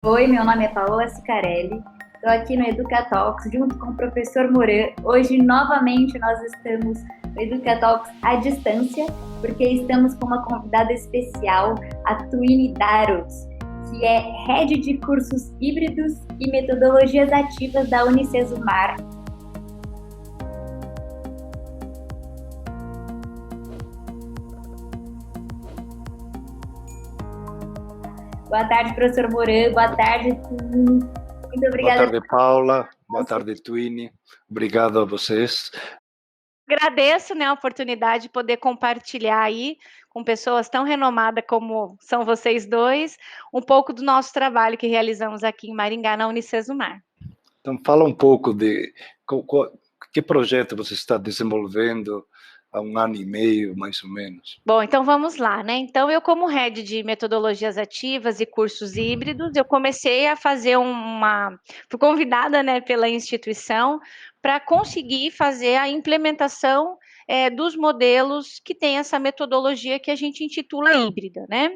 Oi, meu nome é Paola Sicarelli, estou aqui no Educatalks junto com o professor Moran. Hoje, novamente, nós estamos no Educatalks à distância, porque estamos com uma convidada especial, a Twine Daros, que é Head de Cursos Híbridos e Metodologias Ativas da Unicesumar. Boa tarde, professor Moran. Boa tarde, Twine. Muito Boa obrigada. tarde, Paula. Boa tarde, Twine. Obrigado a vocês. Agradeço, né, a oportunidade de poder compartilhar aí com pessoas tão renomadas como são vocês dois, um pouco do nosso trabalho que realizamos aqui em Maringá, na Unicesumar. Então, fala um pouco de que projeto você está desenvolvendo há 1 ano e meio, mais ou menos. Bom, então vamos lá, né? Então, eu como head de metodologias ativas e cursos híbridos, eu comecei a fazer fui convidada, né, pela instituição para conseguir fazer a implementação dos modelos que tem essa metodologia que a gente intitula híbrida, né?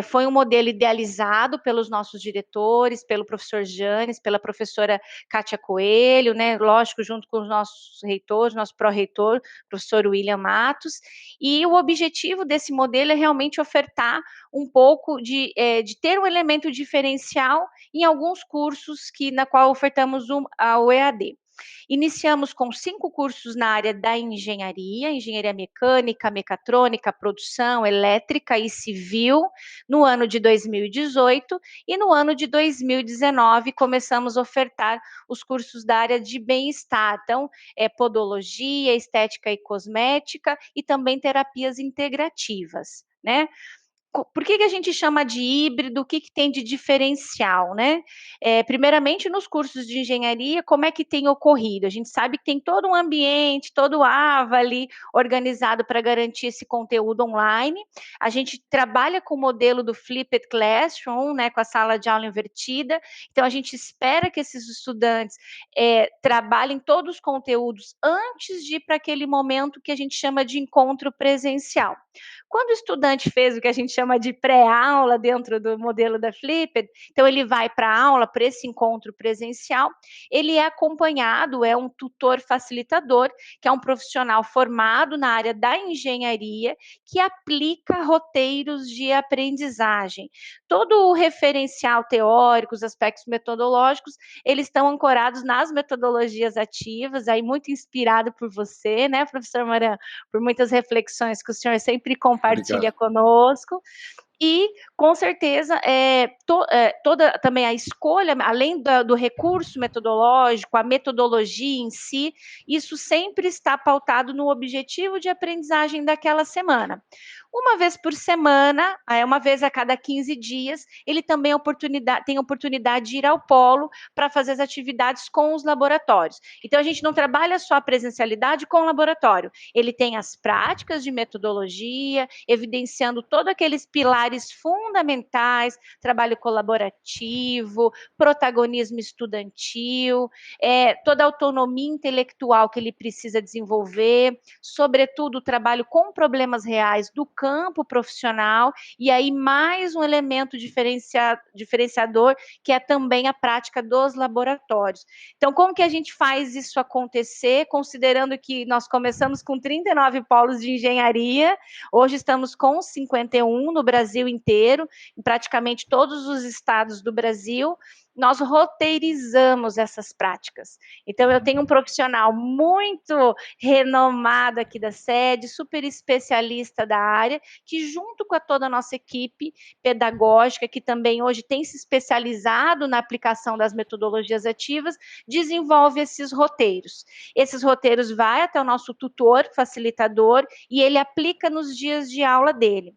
Foi um modelo idealizado pelos nossos diretores, pelo professor Janes, pela professora Kátia Coelho, né? Lógico, junto com os nossos reitores, nosso pró-reitor, professor William Matos, e o objetivo desse modelo é realmente ofertar um pouco de ter um elemento diferencial em alguns cursos na qual ofertamos ao EAD. Iniciamos com 5 cursos na área da engenharia mecânica, mecatrônica, produção, elétrica e civil, no ano de 2018, e no ano de 2019 começamos a ofertar os cursos da área de bem-estar, então, podologia, estética e cosmética, e também terapias integrativas, né? Por que a gente chama de híbrido? O que tem de diferencial, né? Primeiramente, nos cursos de engenharia, como é que tem ocorrido? A gente sabe que tem todo um ambiente, todo o AVA ali organizado para garantir esse conteúdo online. A gente trabalha com o modelo do Flipped Classroom, né, com a sala de aula invertida. Então, a gente espera que esses estudantes trabalhem todos os conteúdos antes de ir para aquele momento que a gente chama de encontro presencial. Quando o estudante fez o que a gente chama de pré-aula dentro do modelo da Flipped, então ele vai para a aula, para esse encontro presencial, ele é acompanhado, é um tutor facilitador, que é um profissional formado na área da engenharia, que aplica roteiros de aprendizagem. Todo o referencial teórico, os aspectos metodológicos, eles estão ancorados nas metodologias ativas, aí muito inspirado por você, né, professor Maran, por muitas reflexões que o senhor sempre compartilha Obrigado. conosco. E, com certeza, toda também a escolha, além do recurso metodológico, a metodologia em si, isso sempre está pautado no objetivo de aprendizagem daquela semana. Uma vez por semana, uma vez a cada 15 dias, ele também tem a oportunidade de ir ao polo para fazer as atividades com os laboratórios. Então, a gente não trabalha só a presencialidade com o laboratório, ele tem as práticas de metodologia, evidenciando todos aqueles pilares fundamentais, trabalho colaborativo, protagonismo estudantil, toda a autonomia intelectual que ele precisa desenvolver, sobretudo o trabalho com problemas reais do campo profissional, e aí mais um elemento diferenciador, que é também a prática dos laboratórios. Então, como que a gente faz isso acontecer, considerando que nós começamos com 39 polos de engenharia, hoje estamos com 51 no Brasil inteiro, em praticamente todos os estados do Brasil. Nós roteirizamos essas práticas. Então, eu tenho um profissional muito renomado aqui da sede, super especialista da área, que junto com toda a nossa equipe pedagógica, que também hoje tem se especializado na aplicação das metodologias ativas, desenvolve esses roteiros. Esses roteiros vai até o nosso tutor, facilitador, e ele aplica nos dias de aula dele.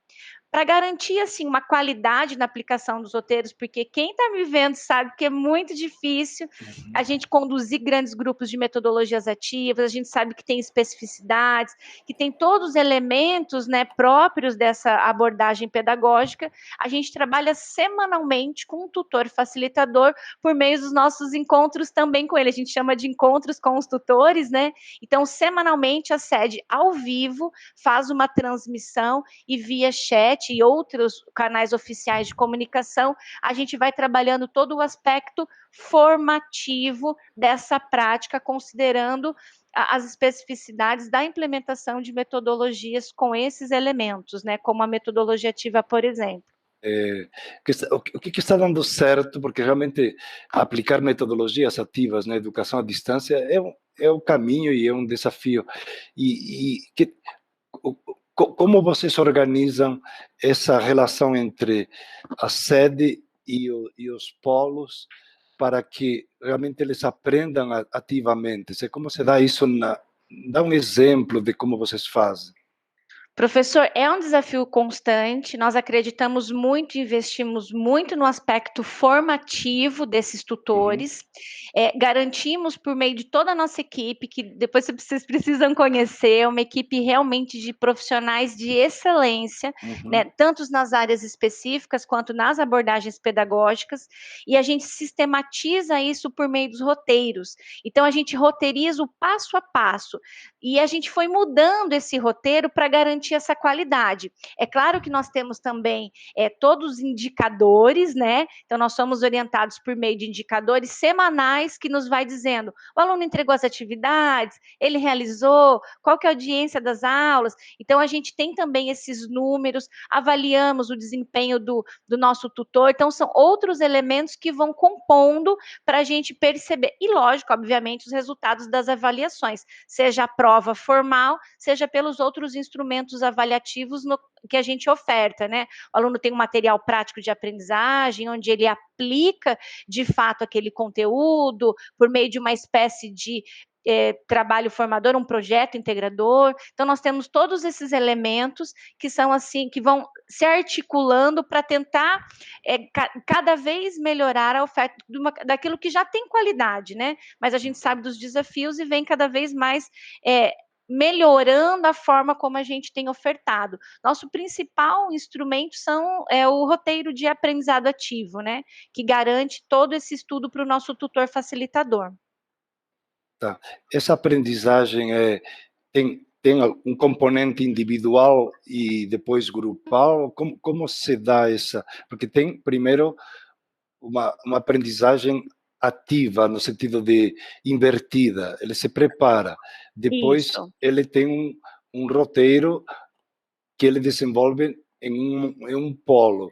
Para garantir assim uma qualidade na aplicação dos roteiros, porque quem está me vendo sabe que é muito difícil a gente conduzir grandes grupos de metodologias ativas, a gente sabe que tem especificidades, que tem todos os elementos, né, próprios dessa abordagem pedagógica. A gente trabalha semanalmente com um tutor facilitador por meio dos nossos encontros também com ele. A gente chama de encontros com os tutores, né? Então, semanalmente a sede ao vivo faz uma transmissão e via chat chat e outros canais oficiais de comunicação, a gente vai trabalhando todo o aspecto formativo dessa prática, considerando as especificidades da implementação de metodologias com esses elementos, né, como a metodologia ativa, por exemplo. O que está dando certo, porque realmente aplicar metodologias ativas na educação à distância é o caminho e é um desafio. Como vocês organizam essa relação entre a sede e os polos para que realmente eles aprendam ativamente? Como se dá isso? Dá um exemplo de como vocês fazem. Professor, é um desafio constante, nós acreditamos muito, investimos muito no aspecto formativo desses tutores, garantimos por meio de toda a nossa equipe, que depois vocês precisam conhecer, uma equipe realmente de profissionais de excelência, né, tanto nas áreas específicas quanto nas abordagens pedagógicas, e a gente sistematiza isso por meio dos roteiros. Então, a gente roteiriza o passo a passo, e a gente foi mudando esse roteiro para garantir essa qualidade. É claro que nós temos também todos os indicadores, né? Então, nós somos orientados por meio de indicadores semanais que nos vai dizendo, o aluno entregou as atividades, ele realizou, qual que é a audiência das aulas. Então, a gente tem também esses números, avaliamos o desempenho do nosso tutor. Então, são outros elementos que vão compondo para a gente perceber. E, lógico, obviamente, os resultados das avaliações, seja a prova formal, seja pelos outros instrumentos avaliativos que a gente oferta, né? O aluno tem um material prático de aprendizagem, onde ele aplica, de fato, aquele conteúdo, por meio de uma espécie de trabalho formador, um projeto integrador. Então, nós temos todos esses elementos que são assim, que vão se articulando para tentar cada vez melhorar a oferta daquilo que já tem qualidade, né? Mas a gente sabe dos desafios e vem cada vez mais melhorando a forma como a gente tem ofertado. Nosso principal instrumento é o roteiro de aprendizado ativo, né? Que garante todo esse estudo para o nosso tutor facilitador. Tá. Essa aprendizagem tem um componente individual e depois grupal? Como se dá essa? Porque tem, primeiro, uma aprendizagem ativa, no sentido de invertida, ele se prepara. Depois, Isso. ele tem um roteiro que ele desenvolve em um polo.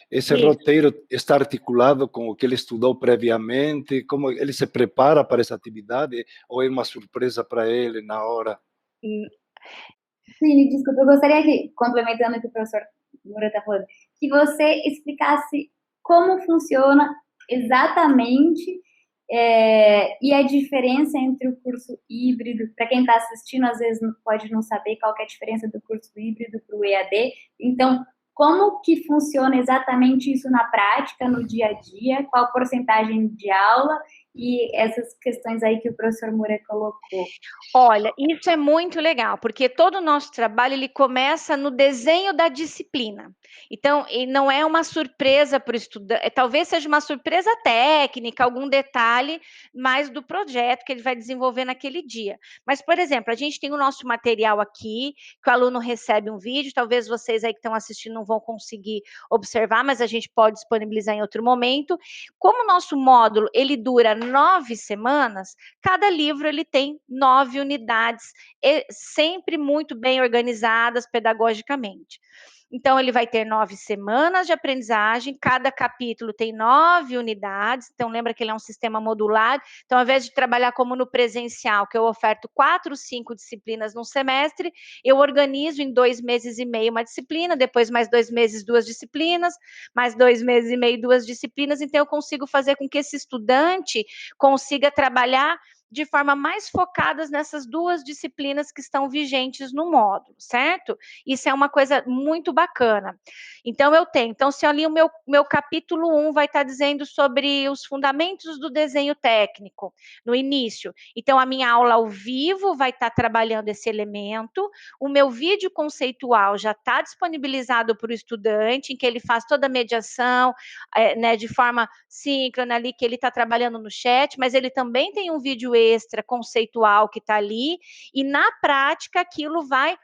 Esse Isso. roteiro está articulado com o que ele estudou previamente? Como ele se prepara para essa atividade? Ou é uma surpresa para ele na hora? Sim, desculpa, eu gostaria que, complementando o que o professor Moura está falando, que você explicasse como funciona exatamente e a diferença entre o curso híbrido. Para quem está assistindo, às vezes pode não saber qual que é a diferença do curso híbrido para o EAD. Então, como que funciona exatamente isso na prática, no dia a dia? Qual a porcentagem de aula? E essas questões aí que o professor Moura colocou. Olha, isso é muito legal, porque todo o nosso trabalho ele começa no desenho da disciplina. Então, não é uma surpresa para o estudante, talvez seja uma surpresa técnica, algum detalhe mais do projeto que ele vai desenvolver naquele dia. Mas, por exemplo, a gente tem o nosso material aqui, que o aluno recebe um vídeo, talvez vocês aí que estão assistindo não vão conseguir observar, mas a gente pode disponibilizar em outro momento. Como o nosso módulo ele dura 9 semanas, cada livro ele tem 9 unidades, sempre muito bem organizadas pedagogicamente. Então, ele vai ter 9 semanas de aprendizagem, cada capítulo tem 9 unidades, então lembra que ele é um sistema modular, então ao invés de trabalhar como no presencial, que eu oferto 4, 5 disciplinas num semestre, eu organizo em 2 meses e meio uma disciplina, depois mais 2 meses, 2 disciplinas, mais 2 meses e meio, 2 disciplinas, então eu consigo fazer com que esse estudante consiga trabalhar de forma mais focadas nessas 2 disciplinas que estão vigentes no módulo, certo? Isso é uma coisa muito bacana. Então, se ali o meu capítulo 1 vai estar dizendo sobre os fundamentos do desenho técnico, no início. Então, a minha aula ao vivo vai estar trabalhando esse elemento, o meu vídeo conceitual já está disponibilizado para o estudante, em que ele faz toda a mediação, né, de forma síncrona ali, que ele está trabalhando no chat, mas ele também tem um vídeo extra conceitual que está ali, e na prática aquilo vai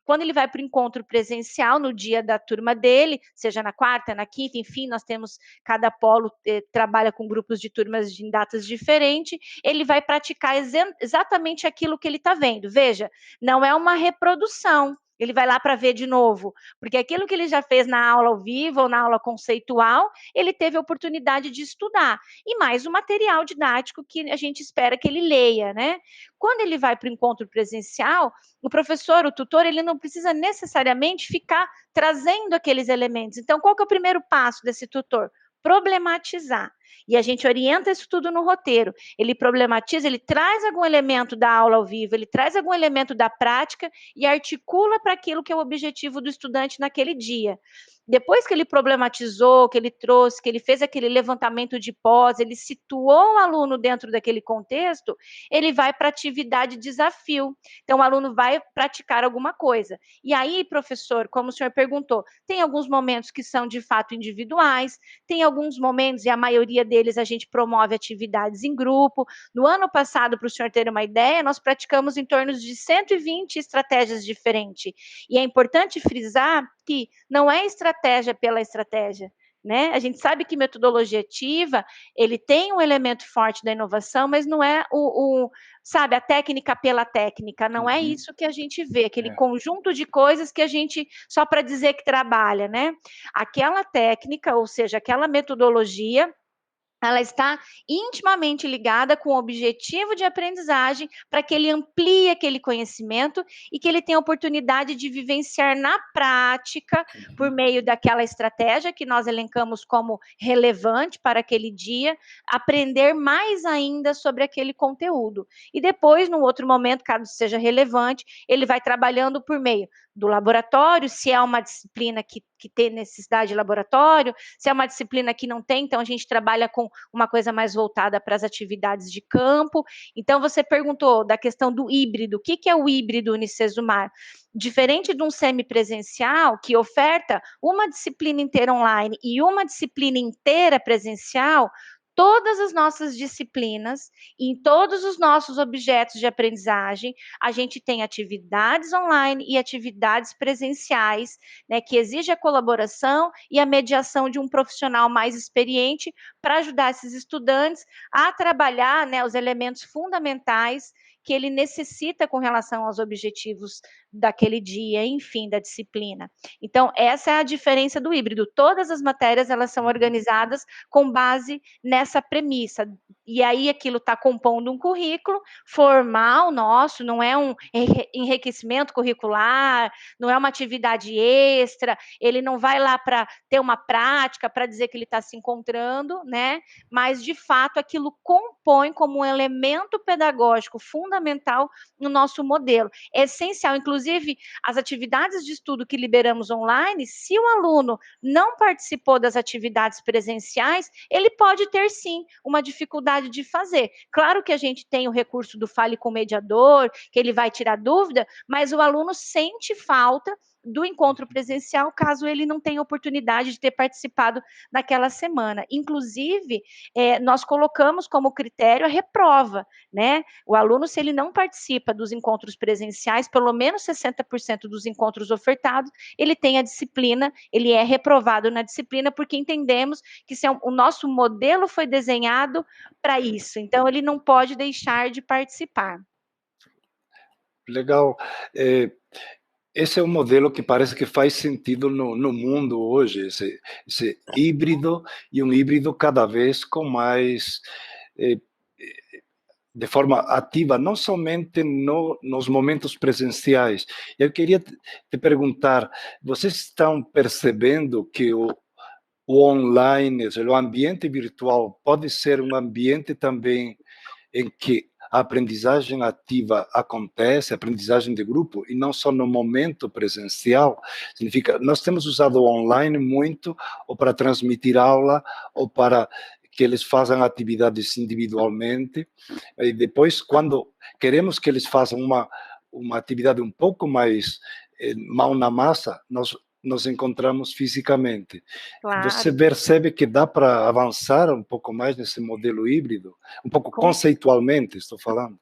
quando ele vai para o encontro presencial, no dia da turma dele, seja na quarta, na quinta, enfim, nós temos, cada polo trabalha com grupos de turmas em datas diferentes, ele vai praticar exatamente aquilo que ele está vendo. Veja, não é uma reprodução, ele vai lá para ver de novo, porque aquilo que ele já fez na aula ao vivo ou na aula conceitual, ele teve a oportunidade de estudar. E mais o material didático que a gente espera que ele leia, né? Quando ele vai para o encontro presencial, o professor, o tutor, ele não precisa necessariamente ficar trazendo aqueles elementos. Então, qual que é o primeiro passo desse tutor? Problematizar. E a gente orienta isso tudo no roteiro. Ele problematiza, ele traz algum elemento da aula ao vivo, ele traz algum elemento da prática e articula para aquilo que é o objetivo do estudante naquele dia. Depois que ele problematizou, que ele trouxe, que ele fez aquele levantamento de pós, ele situou o aluno dentro daquele contexto, ele vai para a atividade desafio. Então, o aluno vai praticar alguma coisa. E aí, professor, como o senhor perguntou, tem alguns momentos que são de fato individuais, tem alguns momentos, e a maioria deles a gente promove atividades em grupo. No ano passado, para o senhor ter uma ideia, nós praticamos em torno de 120 estratégias diferentes. E é importante frisar que não é estratégia pela estratégia, né? A gente sabe que metodologia ativa, ele tem um elemento forte da inovação, mas não é sabe, a técnica pela técnica, não é isso que a gente vê, aquele conjunto de coisas que a gente, só para dizer que trabalha, né? Aquela técnica, ou seja, aquela metodologia, ela está intimamente ligada com o objetivo de aprendizagem para que ele amplie aquele conhecimento e que ele tenha a oportunidade de vivenciar na prática, por meio daquela estratégia que nós elencamos como relevante para aquele dia, aprender mais ainda sobre aquele conteúdo. E depois, num outro momento, caso seja relevante, ele vai trabalhando por meio do laboratório, se é uma disciplina que tem necessidade de laboratório, se é uma disciplina que não tem, então a gente trabalha com uma coisa mais voltada para as atividades de campo. Então, você perguntou da questão do híbrido. O que é o híbrido, Unicesumar? Diferente de um semipresencial, que oferta uma disciplina inteira online e uma disciplina inteira presencial, todas as nossas disciplinas, em todos os nossos objetos de aprendizagem, a gente tem atividades online e atividades presenciais, né, que exige a colaboração e a mediação de um profissional mais experiente para ajudar esses estudantes a trabalhar, né, os elementos fundamentais que ele necessita com relação aos objetivos daquele dia, enfim, da disciplina. Então, essa é a diferença do híbrido. Todas as matérias, elas são organizadas com base nessa premissa. E aí aquilo está compondo um currículo formal nosso, não é um enriquecimento curricular, não é uma atividade extra, ele não vai lá para ter uma prática, para dizer que ele está se encontrando, né? Mas, de fato, aquilo compõe como um elemento pedagógico fundamental no nosso modelo. É essencial, inclusive, as atividades de estudo que liberamos online, se o aluno não participou das atividades presenciais, ele pode ter, sim, uma dificuldade de fazer. Claro que a gente tem o recurso do Fale com o Mediador, que ele vai tirar dúvida, mas o aluno sente falta do encontro presencial, caso ele não tenha oportunidade de ter participado naquela semana. Inclusive, nós colocamos como critério a reprova, né? O aluno, se ele não participa dos encontros presenciais, pelo menos 60% dos encontros ofertados, ele tem a disciplina, ele é reprovado na disciplina, porque entendemos que o nosso modelo foi desenhado para isso, então ele não pode deixar de participar. Legal. Esse é um modelo que parece que faz sentido no mundo hoje, esse híbrido, e um híbrido cada vez com mais, de forma ativa, não somente nos momentos presenciais. Eu queria te perguntar, vocês estão percebendo que o online, o ambiente virtual, pode ser um ambiente também em que a aprendizagem ativa acontece, a aprendizagem de grupo, e não só no momento presencial? Significa, nós temos usado o online muito, ou para transmitir aula, ou para que eles façam atividades individualmente, e depois, quando queremos que eles façam uma atividade um pouco mais mão na massa, nos encontramos fisicamente. Claro. Você percebe que dá para avançar um pouco mais nesse modelo híbrido? Um pouco conceitualmente, estou falando.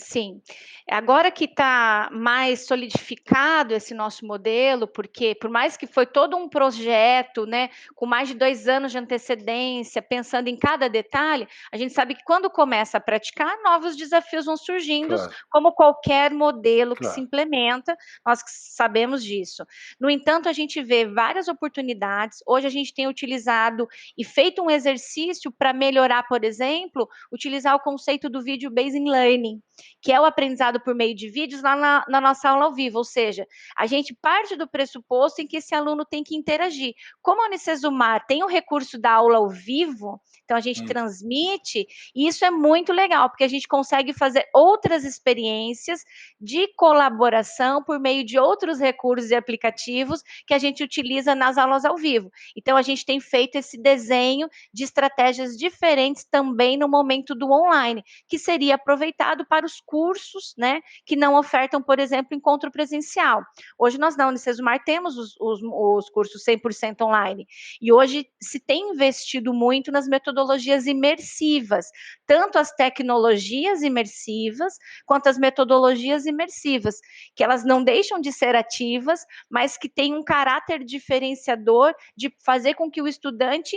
Sim. Agora que está mais solidificado esse nosso modelo, porque por mais que foi todo um projeto, né, com mais de 2 anos de antecedência, pensando em cada detalhe, a gente sabe que quando começa a praticar, novos desafios vão surgindo, Claro, como qualquer modelo que se claro. implementa, nós que sabemos disso. No entanto, a gente vê várias oportunidades. Hoje a gente tem utilizado e feito um exercício para melhorar, por exemplo, utilizar o conceito do Video Based Learning, que é o aprendizado por meio de vídeos lá na nossa aula ao vivo, ou seja, a gente parte do pressuposto em que esse aluno tem que interagir. Como a Unicesumar tem o recurso da aula ao vivo, então a gente Hum, transmite, e isso é muito legal, porque a gente consegue fazer outras experiências de colaboração por meio de outros recursos e aplicativos que a gente utiliza nas aulas ao vivo. Então a gente tem feito esse desenho de estratégias diferentes também no momento do online, que seria aproveitado para os cursos, né, que não ofertam, por exemplo, encontro presencial. Hoje nós na Unicesumar temos os cursos 100% online, e hoje se tem investido muito nas metodologias imersivas, tanto as tecnologias imersivas, quanto as metodologias imersivas, que elas não deixam de ser ativas, mas que têm um caráter diferenciador de fazer com que o estudante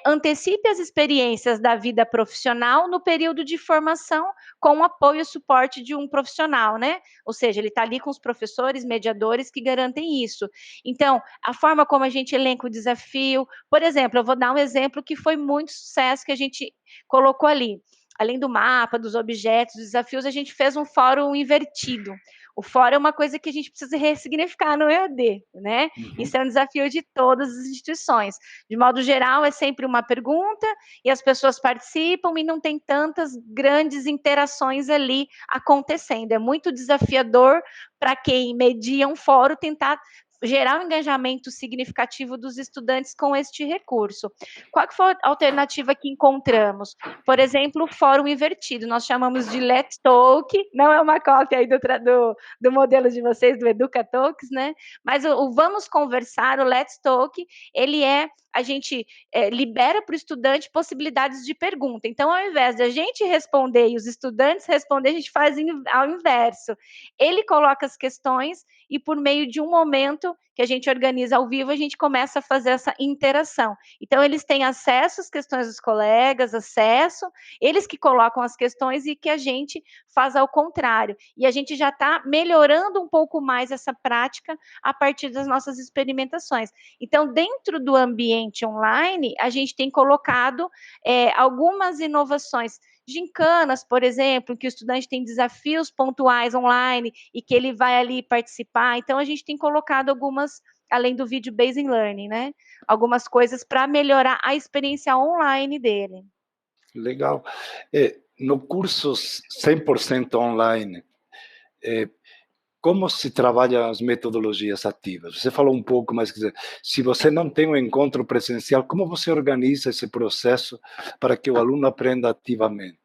antecipe as experiências da vida profissional no período de formação, com o apoio e suporte de um profissional, né? Ou seja, ele está ali com os professores, mediadores que garantem isso. Então, a forma como a gente elenca o desafio, por exemplo, eu vou dar um exemplo que foi muito sucesso que a gente colocou ali. Além do mapa, dos objetos, dos desafios, a gente fez um fórum invertido. O fórum é uma coisa que a gente precisa ressignificar no EAD, né? uhum. Isso é um desafio de todas as instituições. De modo geral, é sempre uma pergunta e as pessoas participam e não tem tantas grandes interações ali acontecendo. É muito desafiador para quem media um fórum tentar gerar um engajamento significativo dos estudantes com este recurso. Qual que foi a alternativa que encontramos? Por exemplo, o fórum invertido, nós chamamos de Let's Talk, não é uma cópia aí do modelo de vocês, do EducaTalks, né? Mas o Vamos Conversar, o Let's Talk, ele a gente libera para o estudante possibilidades de pergunta. Então, ao invés de a gente responder e os estudantes responder, a gente faz ao inverso. Ele coloca as questões e, por meio de um momento que a gente organiza ao vivo, a gente começa a fazer essa interação. Então, eles têm acesso às questões dos colegas, eles que colocam as questões e que a gente faz ao contrário. E a gente já está melhorando um pouco mais essa prática a partir das nossas experimentações. Então, dentro do ambiente online, a gente tem colocado algumas inovações. Gincanas, por exemplo, que o estudante tem desafios pontuais online e que ele vai ali participar. Então, a gente tem colocado algumas, além do Video Based Learning, né? Algumas coisas para melhorar a experiência online dele. Legal. No curso 100% online, como se trabalham as metodologias ativas? Você falou um pouco, mas quer dizer, se você não tem um encontro presencial, como você organiza esse processo para que o aluno aprenda ativamente?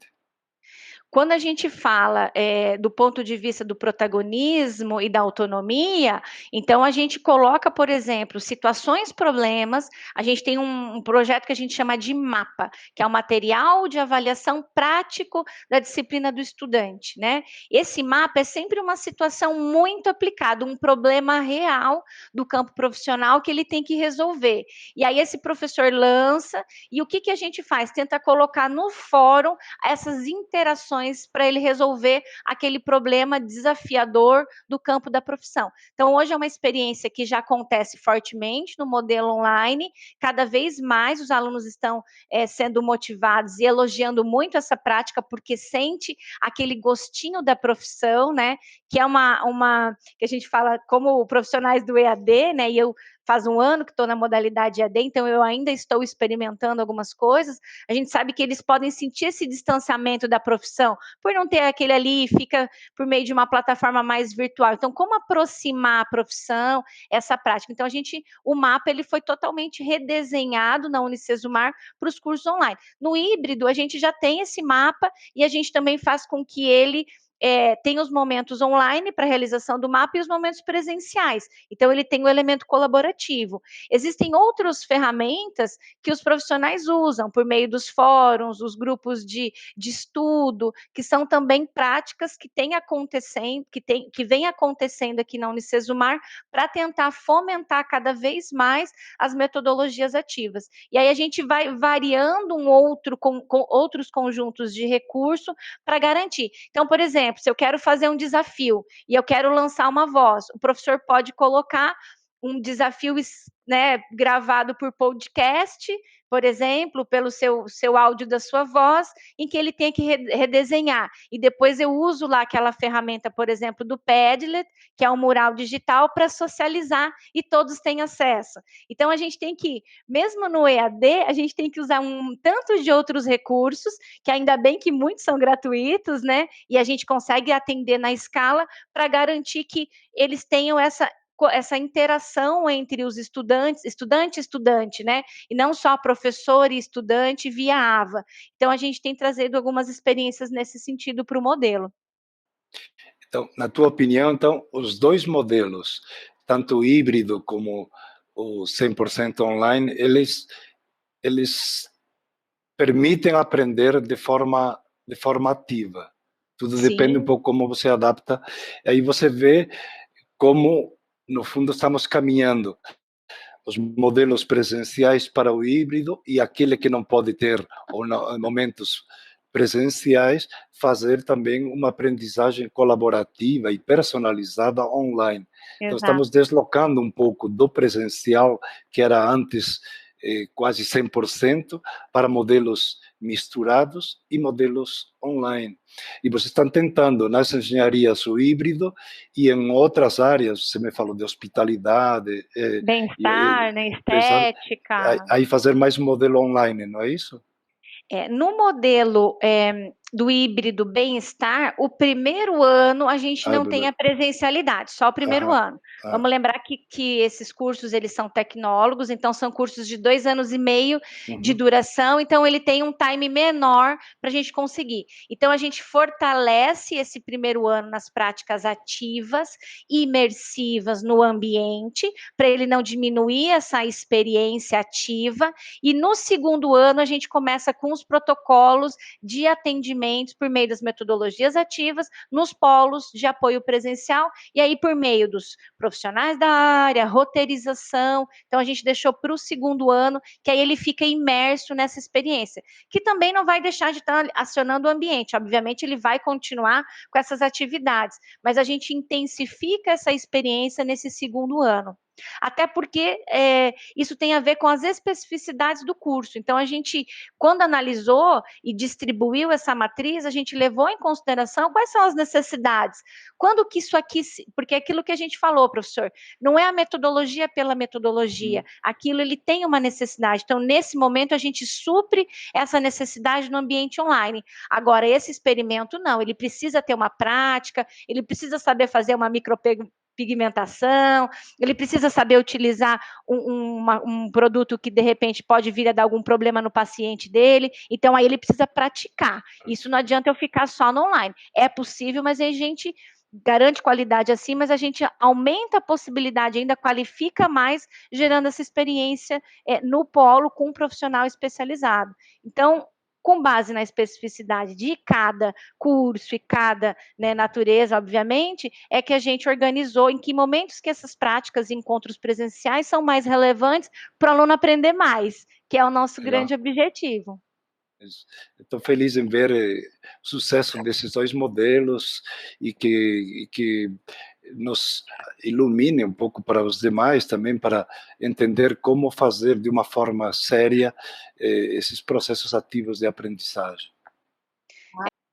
Quando a gente fala do ponto de vista do protagonismo e da autonomia, então a gente coloca, por exemplo, situações, problemas. A gente tem um projeto que a gente chama de MAPA, que é o material de avaliação prático da disciplina do estudante, né? Esse mapa é sempre uma situação muito aplicada, um problema real do campo profissional que ele tem que resolver. E aí esse professor lança, e o que, que a gente faz? Tenta colocar no fórum essas interações para ele resolver aquele problema desafiador do campo da profissão. Então, hoje é uma experiência que já acontece fortemente no modelo online, cada vez mais os alunos estão sendo motivados e elogiando muito essa prática, porque sente aquele gostinho da profissão, né? Que é uma que a gente fala como profissionais do EAD, né? E eu faz um ano que estou na modalidade EAD, então eu ainda estou experimentando algumas coisas. A gente sabe que eles podem sentir esse distanciamento da profissão, por não ter aquele ali, fica por meio de uma plataforma mais virtual. Então, como aproximar a profissão, essa prática? Então, o mapa ele foi totalmente redesenhado na Unicesumar para os cursos online. No híbrido, a gente já tem esse mapa e a gente também faz com que ele tem os momentos online para realização do mapa e os momentos presenciais. Então, ele tem o elemento colaborativo. Existem outras ferramentas que os profissionais usam por meio dos fóruns, os grupos de estudo, que são também práticas que têm acontecendo, que vem acontecendo aqui na Unicesumar para tentar fomentar cada vez mais as metodologias ativas. E aí a gente vai variando com outros conjuntos de recurso para garantir. Então, por exemplo, se eu quero fazer um desafio e eu quero lançar uma voz, o professor pode colocar um desafio, né, gravado por podcast, por exemplo, pelo seu áudio da sua voz, em que ele tem que redesenhar. E depois eu uso lá aquela ferramenta, por exemplo, do Padlet, que é um mural digital, para socializar e todos têm acesso. Então, a gente tem que, mesmo no EAD, a gente tem que usar um tanto de outros recursos, que ainda bem que muitos são gratuitos, né? E a gente consegue atender na escala para garantir que eles tenham essa interação entre os estudante, né? E não só professor e estudante via AVA. Então, a gente tem trazido algumas experiências nesse sentido para o modelo. Então, na tua opinião, então, os dois modelos, tanto o híbrido como o 100% online, eles permitem aprender de forma ativa. Tudo depende um pouco como você adapta. Aí você vê como, no fundo, estamos caminhando os modelos presenciais para o híbrido e aquele que não pode ter ou não, momentos presenciais, fazer também uma aprendizagem colaborativa e personalizada online. Então, estamos deslocando um pouco do presencial, que era antes quase 100%, para modelos misturados e modelos online. E vocês estão tentando, nas engenharias, o híbrido, e em outras áreas, você me falou de hospitalidade, bem-estar, né, estética. Aí fazer mais um modelo online, não é isso? No modelo do híbrido bem-estar, o primeiro ano a gente não tem a presencialidade, só o primeiro ano. Vamos lembrar que esses cursos, eles são tecnólogos, então são cursos de 2 anos e meio de duração, então ele tem um time menor para a gente conseguir. Então, a gente fortalece esse primeiro ano nas práticas ativas, imersivas no ambiente, para ele não diminuir essa experiência ativa, e no segundo ano a gente começa com os protocolos de atendimentos por meio das metodologias ativas nos polos de apoio presencial e aí por meio dos profissionais da área, roteirização. Então a gente deixou para o segundo ano, que aí ele fica imerso nessa experiência, que também não vai deixar de estar acionando o ambiente. Obviamente ele vai continuar com essas atividades, mas a gente intensifica essa experiência nesse segundo ano. Até porque isso tem a ver com as especificidades do curso. Então, a gente, quando analisou e distribuiu essa matriz, a gente levou em consideração quais são as necessidades. Quando que isso aqui, porque é aquilo que a gente falou, professor, não é a metodologia pela metodologia, aquilo ele tem uma necessidade. Então, nesse momento, a gente supre essa necessidade no ambiente online. Agora, esse experimento, não, ele precisa ter uma prática, ele precisa saber fazer uma micropigmentação, ele precisa saber utilizar um produto que de repente pode vir a dar algum problema no paciente dele, então aí ele precisa praticar. Isso não adianta eu ficar só no online. É possível, mas aí a gente garante qualidade assim, mas a gente aumenta a possibilidade, ainda qualifica mais, gerando essa experiência no polo com um profissional especializado. Então, com base na especificidade de cada curso e cada, né, natureza, obviamente, é que a gente organizou em que momentos que essas práticas e encontros presenciais são mais relevantes para o aluno aprender mais, que é o nosso grande objetivo. Estou feliz em ver o sucesso desses dois modelos e que nos ilumine um pouco para os demais também, para entender como fazer de uma forma séria esses processos ativos de aprendizagem.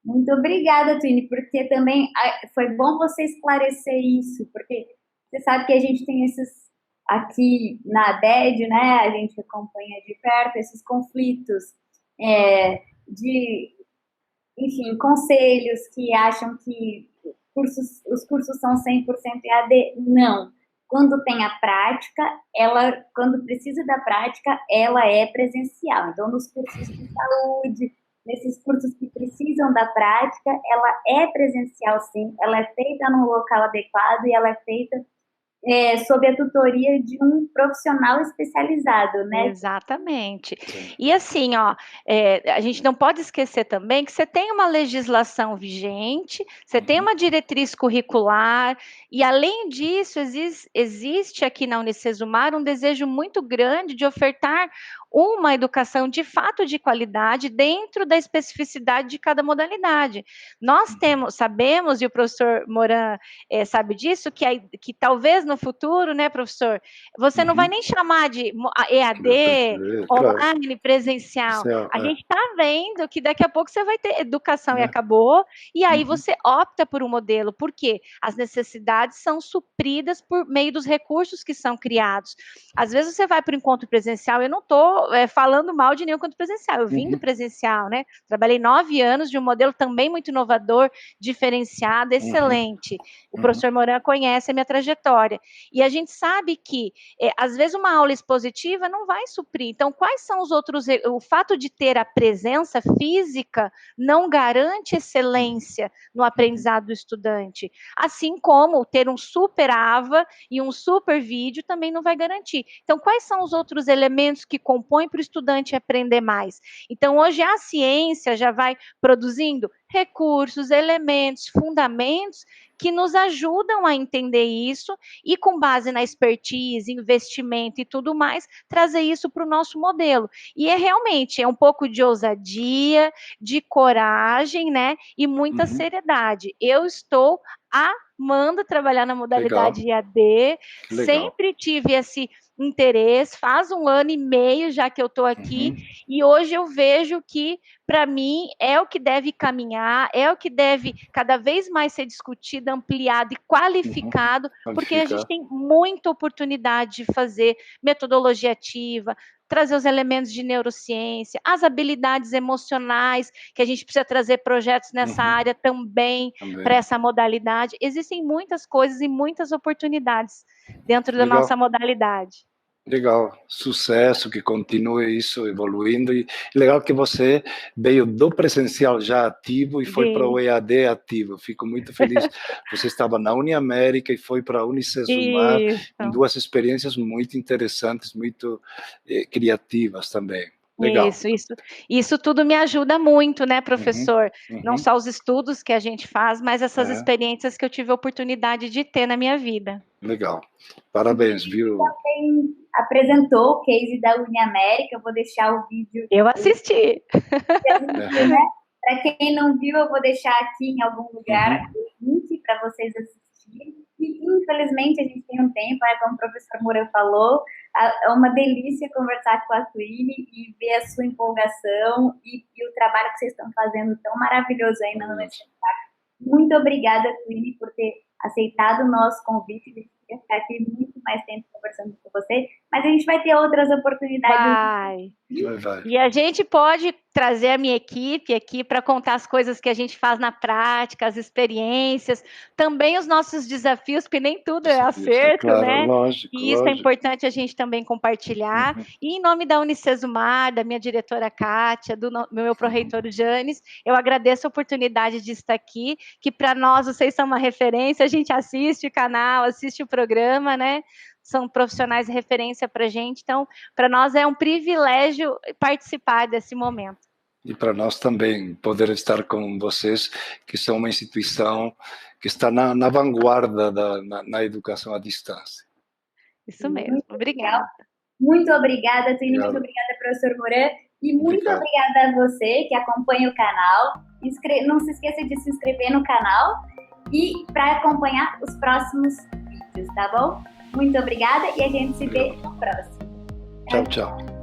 Muito obrigada, Twine, porque também foi bom você esclarecer isso, porque você sabe que a gente tem esses, aqui na ADED, né, a gente acompanha de perto esses conflitos enfim, conselhos que acham que os cursos são 100% EAD. Não. Quando tem a prática, quando precisa da prática, ela é presencial. Então, nos cursos de saúde, nesses cursos que precisam da prática, ela é presencial sim, ela é feita num local adequado e ela é feita sob a tutoria de um profissional especializado, né? Exatamente. E assim, ó, a gente não pode esquecer também que você tem uma legislação vigente, você tem uma diretriz curricular, e além disso, existe aqui na Unicesumar um desejo muito grande de ofertar uma educação de fato de qualidade dentro da especificidade de cada modalidade. Nós sabemos, e o professor Moran sabe disso, que talvez no futuro, né, professor, você não vai nem chamar de EAD, online, presencial. A gente está vendo que daqui a pouco você vai ter educação e acabou, e aí você opta por um modelo. Por quê? As necessidades são supridas por meio dos recursos que são criados. Às vezes você vai para o encontro presencial, eu não estou falando mal de nenhum encontro presencial, eu vim do presencial, né? Trabalhei 9 anos de um modelo também muito inovador, diferenciado, excelente. O professor Moran conhece a minha trajetória. E a gente sabe que, às vezes, uma aula expositiva não vai suprir. Então, quais são os outros... O fato de ter a presença física não garante excelência no aprendizado do estudante. Assim como ter um super AVA e um super vídeo também não vai garantir. Então, quais são os outros elementos que compõem para o estudante aprender mais? Então, hoje a ciência já vai produzindo recursos, elementos, fundamentos que nos ajudam a entender isso e, com base na expertise, investimento e tudo mais, trazer isso para o nosso modelo. E realmente um pouco de ousadia, de coragem, né? E muita seriedade. Eu estou amando trabalhar na modalidade EAD, sempre tive esse interesse, faz 1 ano e meio já que eu estou aqui, e hoje eu vejo que, para mim, é o que deve caminhar, é o que deve cada vez mais ser discutido, ampliado e qualificado, porque a gente tem muita oportunidade de fazer metodologia ativa, trazer os elementos de neurociência, as habilidades emocionais, que a gente precisa trazer projetos nessa área também para essa modalidade. Existem muitas coisas e muitas oportunidades dentro da nossa modalidade. Legal, sucesso, que continue isso evoluindo, e legal que você veio do presencial já ativo e foi para o EAD ativo. Fico muito feliz. Você estava na Uniamérica e foi para a Unicesumar, em 2 experiências muito interessantes, muito criativas também. Legal. Isso tudo me ajuda muito, né, professor? Não só os estudos que a gente faz, mas essas experiências que eu tive a oportunidade de ter na minha vida. Legal. Parabéns, viu? Também apresentou o case da Uniamérica, eu vou deixar o vídeo. Eu assisti. Para quem não viu, eu vou deixar aqui em algum lugar o link para vocês assistirem. E, infelizmente, a gente tem um tempo, como o professor Moura falou, é uma delícia conversar com a Twine e ver a sua empolgação e o trabalho que vocês estão fazendo tão maravilhoso aí na Universidade. Muito obrigada, Twine, por ter aceitado o nosso convite. A gente quer ficar aqui muito mais tempo conversando com você, mas a gente vai ter outras oportunidades. E a gente pode trazer a minha equipe aqui para contar as coisas que a gente faz na prática, as experiências, também os nossos desafios, porque nem tudo é acerto, né? Lógico, e isso é importante a gente também compartilhar. E em nome da Unicesumar, da minha diretora Kátia, do meu pró-reitor Janes, eu agradeço a oportunidade de estar aqui, que para nós vocês são uma referência, a gente assiste o canal, assiste o programa, né? São profissionais de referência para a gente, então, para nós é um privilégio participar desse momento. E para nós também, poder estar com vocês, que são uma instituição que está na vanguarda na educação à distância. Isso mesmo, obrigada. Muito obrigada, Twine, muito obrigada, professor Moran, e muito obrigada a você que acompanha o canal. Não se esqueça de se inscrever no canal e para acompanhar os próximos vídeos, tá bom? Muito obrigada e a gente se vê no próximo. Tchau, tchau.